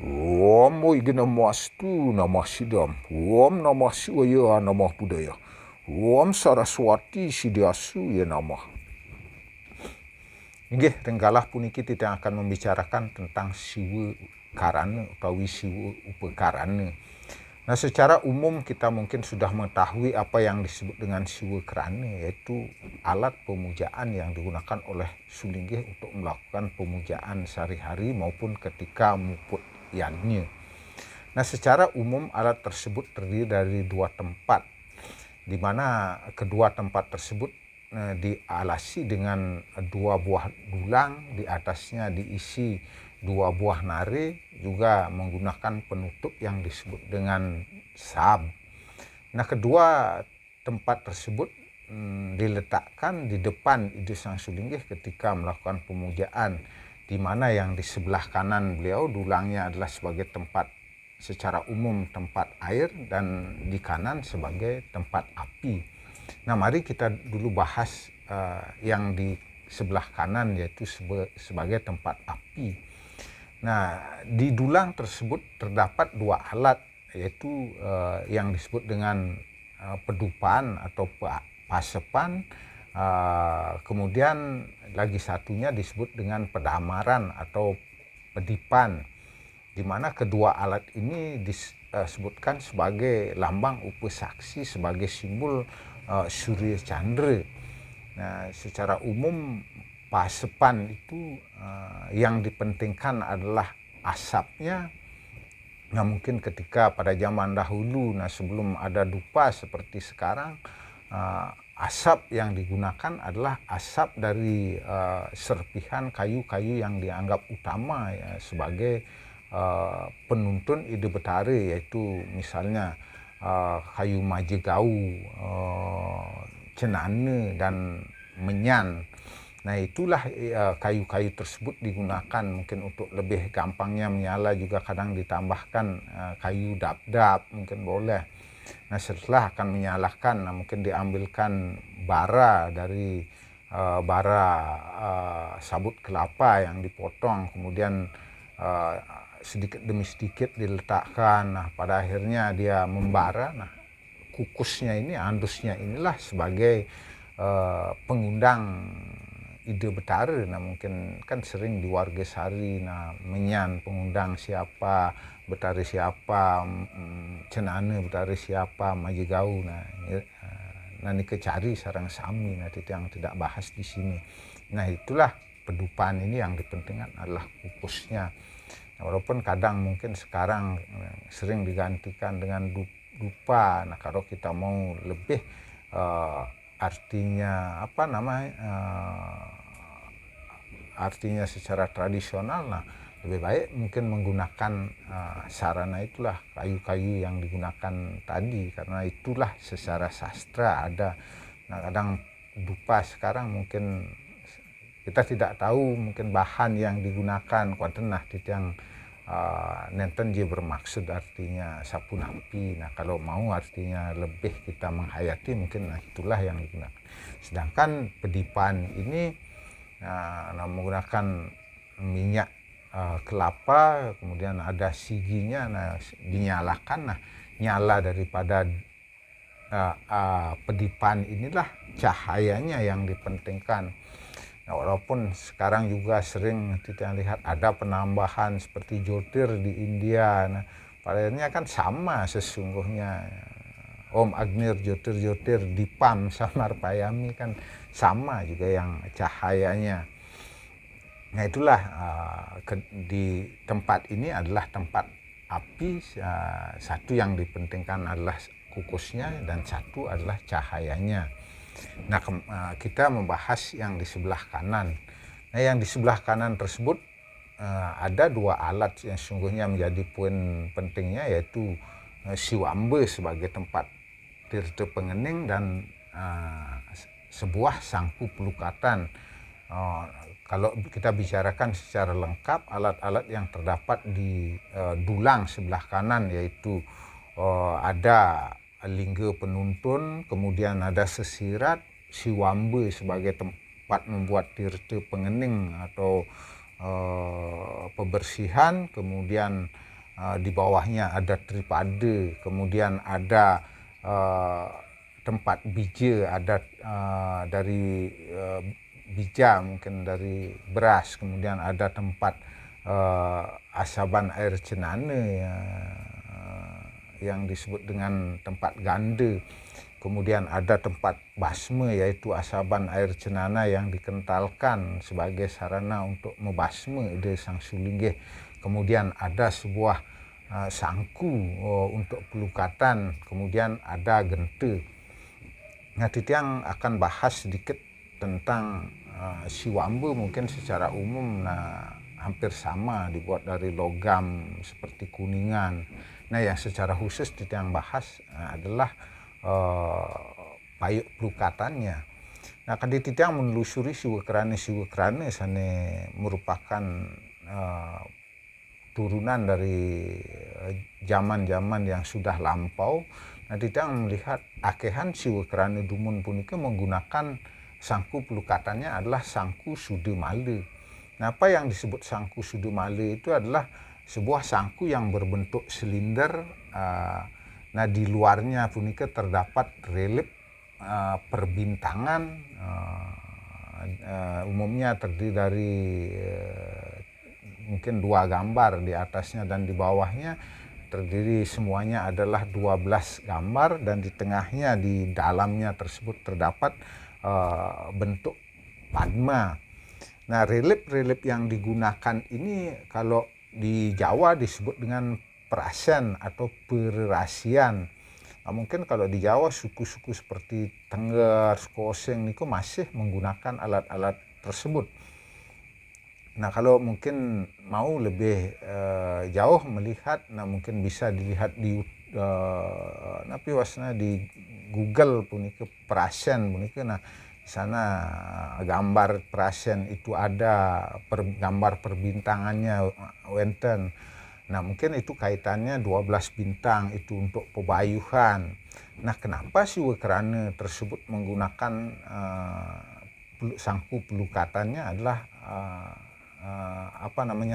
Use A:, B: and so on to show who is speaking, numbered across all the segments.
A: Om Oi Namastu Namah Sidam Om Namah Shivaya Namah Budaya Om Saraswati Sidiasu Ya Namah. Inggih renggalah puniki kita akan membicarakan tentang siwa karana utawi siwa upakarana. Nah, secara umum kita mungkin sudah mengetahui apa yang disebut dengan siwa karana, yaitu alat pemujaan yang digunakan oleh sulinggih untuk melakukan pemujaan sehari-hari maupun ketika muput yadnya. Nah, secara umum alat tersebut terdiri dari dua tempat, di mana kedua tempat tersebut dialasi dengan dua buah dulang, di atasnya diisi dua buah nare, juga menggunakan penutup yang disebut dengan sab. Nah, kedua tempat tersebut diletakkan di depan Ide Sang Sulinggih ketika melakukan pemujaan, di mana yang di sebelah kanan beliau dulangnya adalah sebagai tempat secara umum tempat air, dan di kanan sebagai tempat api. Nah, mari kita dulu bahas yang di sebelah kanan, yaitu sebagai tempat api. Nah, di dulang tersebut terdapat dua alat, yaitu yang disebut dengan pedupan atau pasepan, kemudian lagi satunya disebut dengan pedamaran atau pedipan, di mana kedua alat ini disebutkan sebagai lambang upasaksi, sebagai simbol Surya Chandra. Nah, secara umum pasepan itu yang dipentingkan adalah asapnya. Nah, mungkin ketika pada zaman dahulu, sebelum ada dupa seperti sekarang, asap yang digunakan adalah asap dari serpihan kayu-kayu yang dianggap utama ya, sebagai penuntun ide betara, yaitu misalnya kayu majegau, cenana, dan menyan. Nah, itulah kayu-kayu tersebut digunakan mungkin untuk lebih gampangnya menyala, juga kadang ditambahkan kayu dap-dap mungkin boleh. Nah, setelah akan menyalakan, mungkin diambilkan bara dari sabut kelapa yang dipotong, kemudian sedikit demi sedikit diletakkan. Nah, pada akhirnya dia membara. Nah, kukusnya ini, andusnya inilah sebagai pengundang ide betara. Nah, mungkin kan sering di warga sari, menyan pengundang siapa, betara siapa, cenana betara siapa, majegau. Nah, ini kecari sarang sami, nanti yang tidak bahas di sini. Nah, itulah pedupan ini yang dipentingkan adalah kukusnya. Nah, walaupun kadang mungkin sekarang sering digantikan dengan dupa. Nah, kalau kita mau lebih artinya artinya secara tradisional, lebih baik mungkin menggunakan sarana itulah, kayu-kayu yang digunakan tadi, karena itulah secara sastra ada. Nah, kadang dupa sekarang mungkin kita tidak tahu mungkin bahan yang digunakan kuanten yang nenten je bermaksud artinya sapu napi. Nah, kalau mau artinya lebih kita menghayati, mungkin itulah yang digunakan. Sedangkan pedipan ini menggunakan minyak kelapa, kemudian ada siginya, dinyalakan. Nyala daripada pedipan inilah cahayanya yang dipentingkan. Nah, walaupun sekarang juga sering kita lihat ada penambahan seperti jotir di India. Nah, padahal kan sama sesungguhnya. Om Agnir jotir-jotir dipam samar payami, kan sama juga yang cahayanya. Nah, itulah di tempat ini adalah tempat api. Satu yang dipentingkan adalah kukusnya, dan satu adalah cahayanya. Nah, kita membahas yang di sebelah kanan. Nah, yang di sebelah kanan tersebut ada dua alat yang sungguhnya menjadi poin pentingnya, yaitu siwambe sebagai tempat tirta pengening, dan sebuah sangku pelukatan. Kalau kita bicarakan secara lengkap, alat-alat yang terdapat di dulang sebelah kanan, yaitu ada lingga penuntun, kemudian ada sesirat, siwambe sebagai tempat membuat tirta pengening atau pembersihan, kemudian di bawahnya ada tripada, kemudian ada tempat bija, ada dari bija mungkin dari beras, kemudian ada tempat asaban air cenana yang disebut dengan tempat ganda. Kemudian ada tempat basma, yaitu asaban air cenana yang dikentalkan sebagai sarana untuk membasma ide sang sulinggih. Kemudian ada sebuah sangku untuk pelukatan, kemudian ada genta. Nah, Titiang akan bahas sedikit tentang siwamba mungkin secara umum hampir sama, dibuat dari logam seperti kuningan. Nah, yang secara khusus Titiang bahas adalah payuk pelukatannya. Nah, kan Titiang menelusuri siwa kerana sana merupakan turunan dari zaman-zaman yang sudah lampau. Nah, Titiang melihat akehan siwa kerana dumun punika menggunakan sangku pelukatannya adalah sangku sudamala. Nah, apa yang disebut sangku sudamala itu adalah sebuah sangku yang berbentuk silinder. Nah, di luarnya punika terdapat relief perbintangan, umumnya terdiri dari mungkin 2 gambar di atasnya dan di bawahnya, terdiri semuanya adalah 12 gambar, dan di tengahnya di dalamnya tersebut terdapat bentuk padma. Nah, relief yang digunakan ini kalau di Jawa disebut dengan perasen atau pererasian. Nah, mungkin kalau di Jawa suku-suku seperti Tengger, Sekoseng niku masih menggunakan alat-alat tersebut. Nah, kalau mungkin mau lebih jauh melihat, nah mungkin bisa dilihat di di Google punika perasen punika. Nah, di sana gambar perasen itu ada, gambar perbintangannya wenten. Nah, mungkin itu kaitannya 12 bintang itu untuk pebayuhan. Nah, kenapa siwa kerana tersebut menggunakan sangku pelukatannya adalah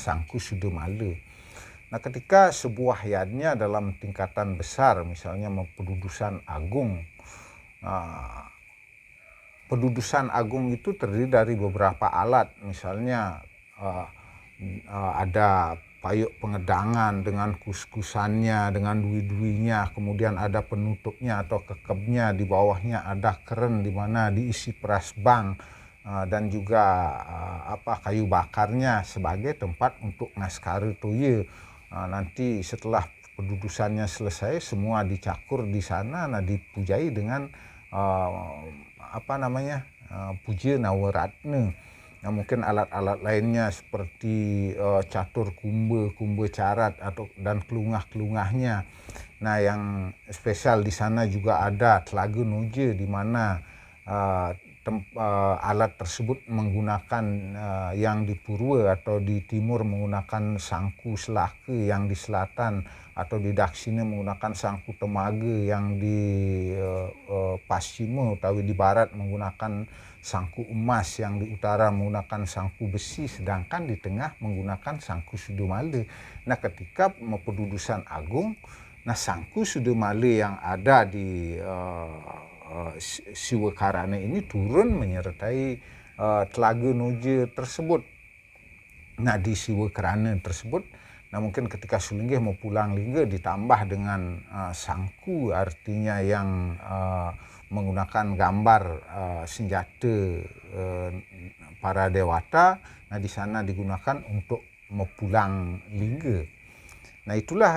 A: sangku sudamala. Nah, ketika sebuah yadnya dalam tingkatan besar, misalnya pedudusan agung. Pedudusan agung itu terdiri dari beberapa alat, misalnya ada payuk pengedangan dengan kus-kusannya, dengan dui-duinya, kemudian ada penutupnya atau kekebnya, di bawahnya ada keren di mana diisi peras bang, dan juga kayu bakarnya sebagai tempat untuk ngaskari toye. Nanti setelah pedudusannya selesai, semua dicakur di sana, dipujai dengan puja nawaratna. Nah, mungkin alat-alat lainnya seperti catur kumba carat dan kelungah-kelungahnya. Nah, yang spesial di sana juga ada telaga noja, di mana alat tersebut menggunakan yang di Purwa atau di timur menggunakan sangku selaka, yang di selatan atau di Daksina menggunakan sangku temaga, yang di Paschima atau di barat menggunakan sangku emas, yang di utara menggunakan sangku besi, sedangkan di tengah menggunakan sangku sudamala. Nah, ketika pedudusan agung, sangku sudamala yang ada di siwa karana ini turun menyertai telaga noja tersebut. Nah, di siwa karana tersebut, mungkin ketika sulinggih mau pulang lingga ditambah dengan sangku, artinya yang menggunakan gambar senjata para dewata. Nah, di sana digunakan untuk mau pulang lingga. Nah, itulah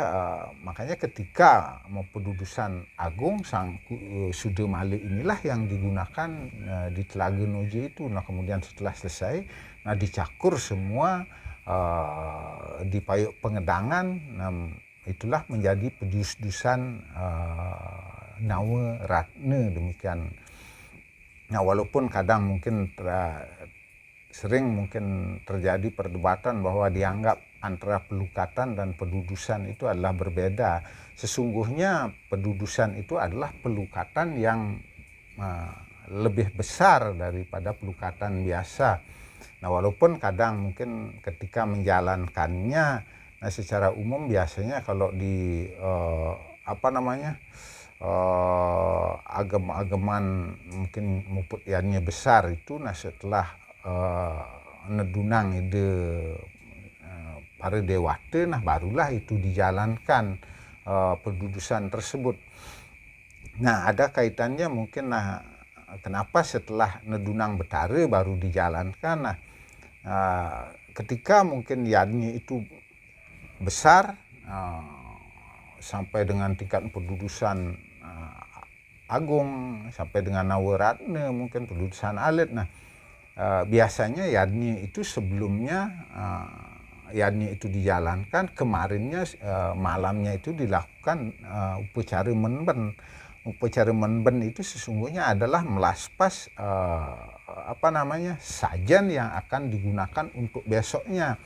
A: makanya ketika mau pedudusan agung, sangku sudamala inilah yang digunakan di telaga noja itu. Nah, kemudian setelah selesai, dicakur semua di payuk pengedangan. Nah, itulah menjadi pedus-dusan nawaratna, demikian. Nah, walaupun kadang mungkin sering mungkin terjadi perdebatan bahwa dianggap antara pelukatan dan pedudusan itu adalah berbeda. Sesungguhnya pedudusan itu adalah pelukatan yang lebih besar daripada pelukatan biasa. Nah, walaupun kadang mungkin ketika menjalankannya Nah, secara umum biasanya kalau di agama-agaman mungkin muput yannya besar itu, nah setelah nedunang ide para dewata, nah barulah itu dijalankan pendudusan tersebut. Nah, ada kaitannya mungkin, nah kenapa setelah nedunang betara baru dijalankan. Nah, ketika mungkin yannya itu besar sampai dengan tingkat pendudusan agung, sampai dengan nawaratna, mungkin pendudusan alit. Nah, biasanya yannya itu sebelumnya yannya itu dijalankan, kemarinnya malamnya itu dilakukan upacara menben. Upacara menben itu sesungguhnya adalah melaspas sajen yang akan digunakan untuk besoknya.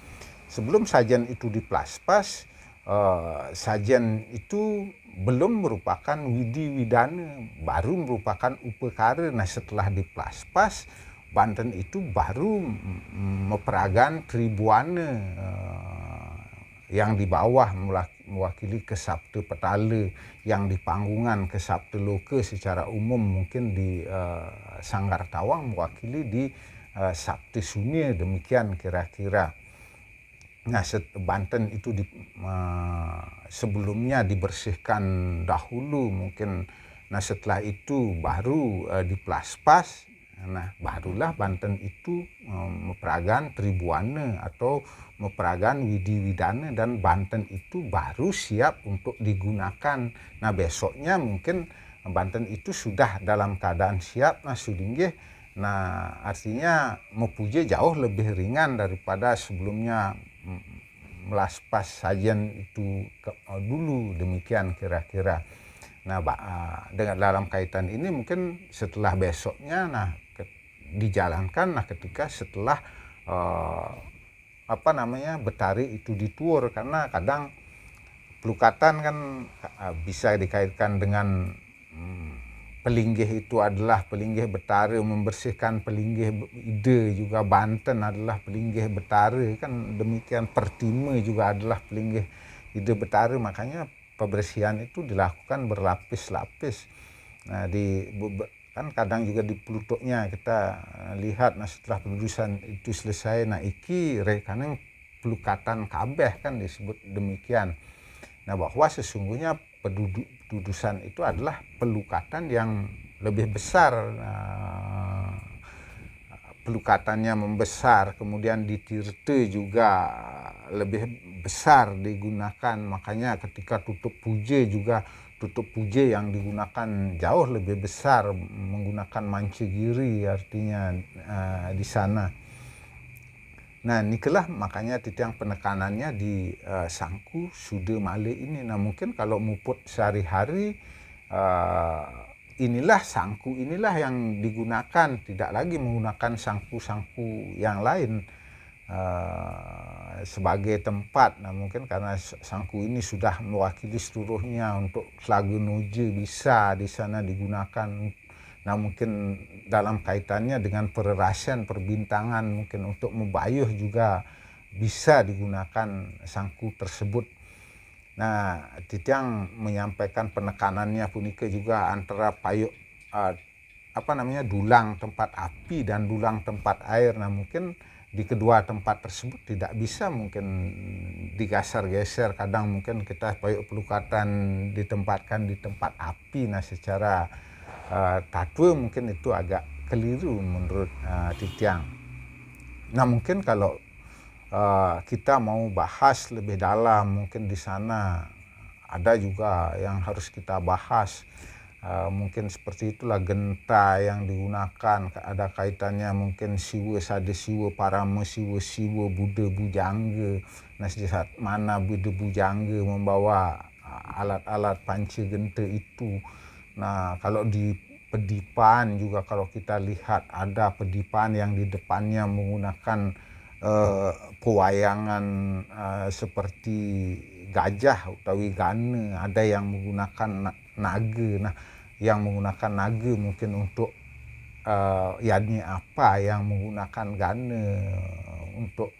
A: Sebelum sajen itu diplaspas, sajen itu belum merupakan widi widana, baru merupakan upekara. Nah, setelah diplaspas, Banten itu baru meperagan tribuana yang di bawah mewakili kesabta petala, yang di panggungan kesabta loka secara umum mungkin di Sanggar Tawang mewakili di Sabta Sunia, demikian kira-kira. Nah, Banten itu sebelumnya dibersihkan dahulu mungkin. Nah, setelah itu baru diplaspas. Nah, barulah Banten itu meperagan tribuana atau meperagan widi widana, dan Banten itu baru siap untuk digunakan. Nah, besoknya mungkin Banten itu sudah dalam keadaan siap. Nah, sudinggih. Nah, artinya mepuja jauh lebih ringan daripada sebelumnya melaspas sajen itu dulu, demikian kira-kira. Nah, dengan dalam kaitan ini mungkin setelah besoknya, nah dijalankan, nah ketika setelah betari itu dituur, karena kadang pelukatan kan bisa dikaitkan dengan pelinggih itu adalah pelinggih betara, membersihkan pelinggih ide juga Banten adalah pelinggih betara, kan demikian. Pertima juga adalah pelinggih ide betara, makanya pembersihan itu dilakukan berlapis-lapis. Nah, kan kadang juga di pelutoknya kita lihat, nah setelah pendudusan itu selesai, nah iki rekaneng pelukatan kabeh, kan disebut demikian. Nah, bahwa sesungguhnya pendudusan itu adalah pelukatan yang lebih besar. Pelukatannya membesar, kemudian di tirte juga lebih besar digunakan. Makanya ketika tutup puje juga, tutup puje yang digunakan jauh lebih besar, menggunakan mancegiri artinya di sana. Nah, nikelah makanya titiang penekanannya di sangku sude male ini. Nah, mungkin kalau muput sehari-hari inilah sangku inilah yang digunakan, tidak lagi menggunakan sangku-sangku yang lain sebagai tempat. Nah, mungkin karena sangku ini sudah mewakili seluruhnya untuk Slaga Noje bisa di sana digunakan. Nah, mungkin dalam kaitannya dengan pererasan perbintangan, mungkin untuk membayuh juga bisa digunakan sangku tersebut. Nah, titiang menyampaikan penekanannya punika juga antara payuk dulang tempat api dan dulang tempat air. Nah, mungkin di kedua tempat tersebut tidak bisa mungkin digeser-geser. Kadang mungkin kita payuk pelukatan ditempatkan di tempat api. Nah, secara tatwa mungkin itu agak keliru menurut titiang. Nah, mungkin kalau kita mau bahas lebih dalam, mungkin di sana ada juga yang harus kita bahas. Mungkin seperti itulah genta yang digunakan, ada kaitannya mungkin siwa sada siwa parama siwa Buddha bujangga. Nah, di saat mana Buddha bujangga membawa alat-alat panca genta itu. Nah, kalau di pedipan juga, kalau kita lihat ada pedipan yang di depannya menggunakan pewayangan seperti gajah utawi gana, ada yang menggunakan naga. Nah, yang menggunakan naga mungkin untuk yani apa, yang menggunakan gana untuk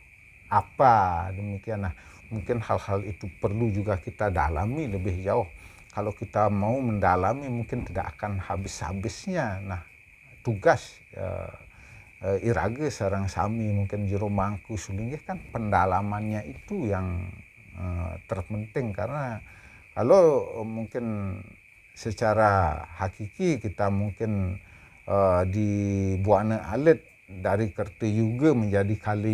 A: apa, demikian. Nah, mungkin hal-hal itu perlu juga kita dalami lebih jauh. Kalau kita mau mendalami mungkin tidak akan habis-habisnya. Nah, tugas irage sareng sami mungkin jero mangku sulinggih kan pendalamannya itu yang terpenting, karena kalau mungkin secara hakiki kita mungkin di buana alit dari kerti juga menjadi kali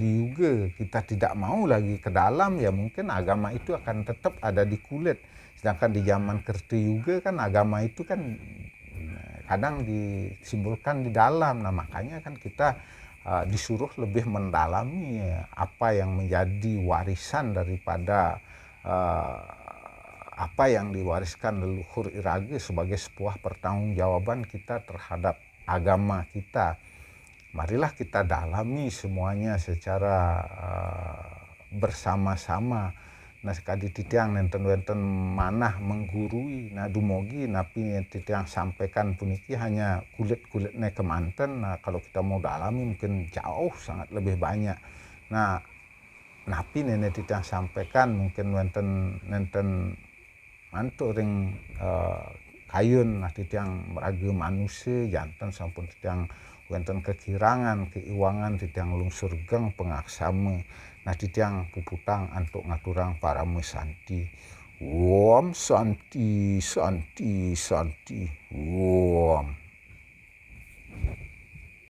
A: juga kita tidak mau lagi ke dalam, ya mungkin agama itu akan tetap ada di kulit. Sedangkan di zaman kerti juga kan agama itu kan kadang disimbolkan di dalam. Nah, makanya kan kita disuruh lebih mendalami apa yang menjadi warisan daripada apa yang diwariskan leluhur irage sebagai sebuah pertanggungjawaban kita terhadap agama kita. Marilah kita dalami semuanya secara bersama-sama. Nah, sekali titiang nenten-nenten manah menggurui, nah dumogi napi titiang sampaikan puniki hanya kulit-kulitnya kemanten. Nah, kalau kita mau dalami mungkin jauh sangat lebih banyak. Nah, napi nenek titiang sampaikan mungkin nenten mantu ring kayun, nah titiang meraga manusia jantan sampun titiang wonten kekirangan keiwangan titiang lungsur geng pengaksama. Nah, titiang puputang antuk ngaturang para mesanti. Om santi santi santi. Om.